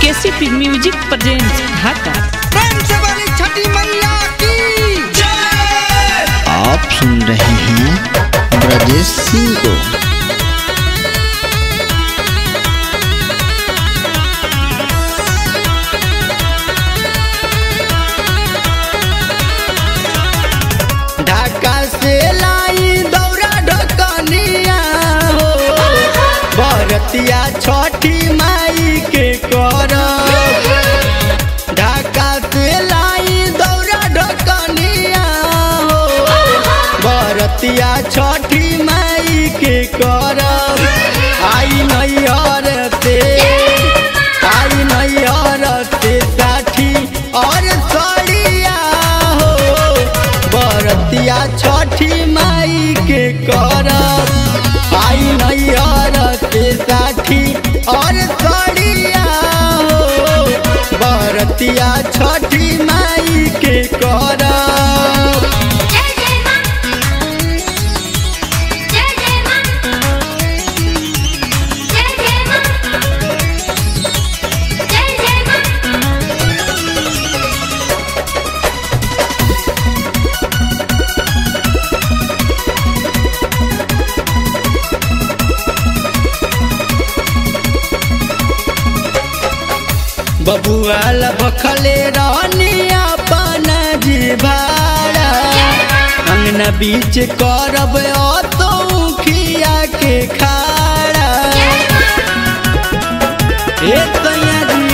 KCP music presents ढाका। प्रेम से बोली छठी मैया की जय। आप सुन रहे हैं ब्रजेश सिंह को। ढाका से लाई दौरा ढकनिया हो, बरतिया छठी माई के करब। ढाका से लाई दौरा ढकनिया हो, बरतिया छठी माई के करब। आई नैहर से साठी और सड़िया हो, बरतिया छठी माई के करब। आई नैहर से साठी और सड़िया हो, बरतिया छठी माई के करब। बबुआल बखले रहनिया अपना जीवारा, अंगना बीच करब तो खिया के खाड़ा। ए तैया जी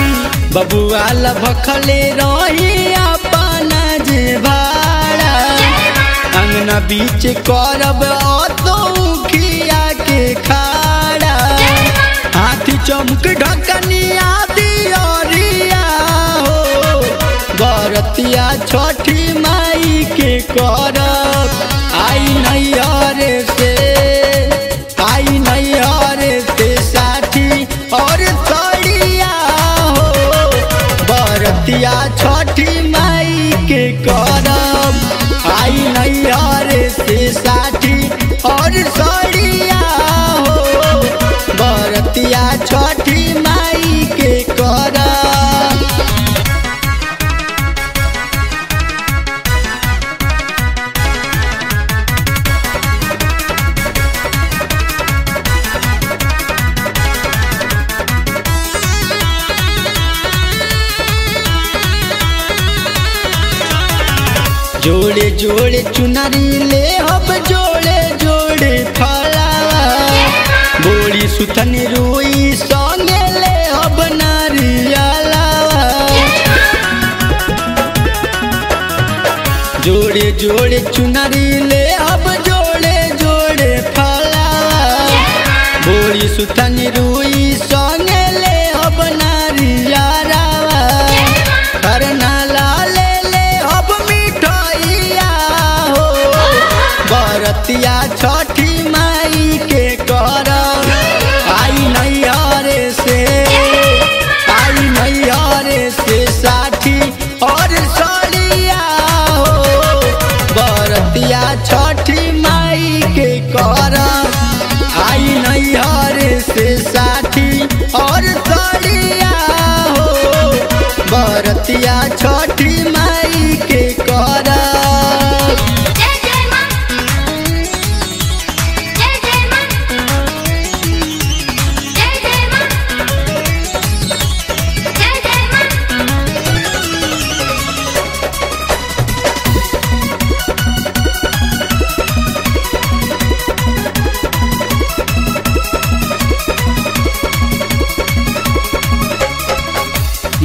बबुआल बखले रही अपना जीवारा, अंगना बीच करब तो खिया के खाड़ा। हाथी चमक ढकनिया बरतिया छठी माई के करब। आई नैहर से साठी और सड़िया हो, बरतिया छठी माई के करब। आई नैहर से साठी और सड़िया हो, बरतिया छठी माई के करब। जोड़े जोड़े चुनरी ले अब जोड़े जोड़े फलावा, बोली सुथन रोई संगे ले अब नारियलावा। जोड़े जोड़े चुनरी ले अब जोड़े जोड़े फलावा, बोली सुथन रोई संगे ले अब नारियलावा। करना बरतिया छठी माई के करब। आई नैहर से साठी और सड़िया हो, बरतिया छठी माई के करब। आई नैहर से साठी और सड़िया हो, बरतिया छठी माई के करब।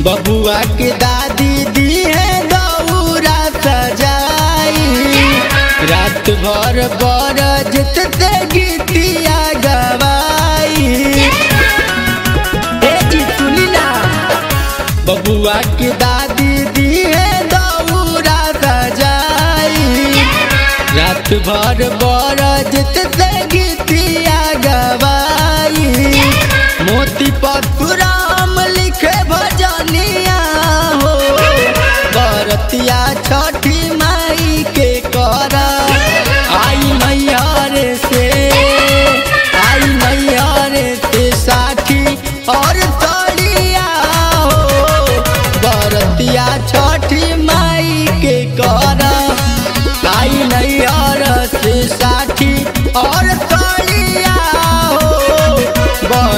बबुआ के दादी दी है दौरा सजाई, रात भर बरजत से गीतिया गवाई। जी सुनी ना, बबुआ के दादी दी है दौरा सजाई, रात भर बरजत से गीतिया गवाई। मोती परशुराम लिखे भजनिया हो, बरतिया छठी माई के करब। आई नैहर से साठी और सड़िया हो,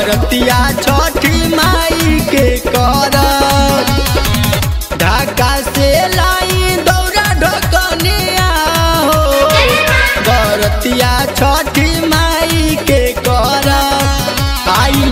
बरतिया छठी माई के कर ढाका से लाई दौरा ढकनिया हो बरतिया छठी माई के कर आई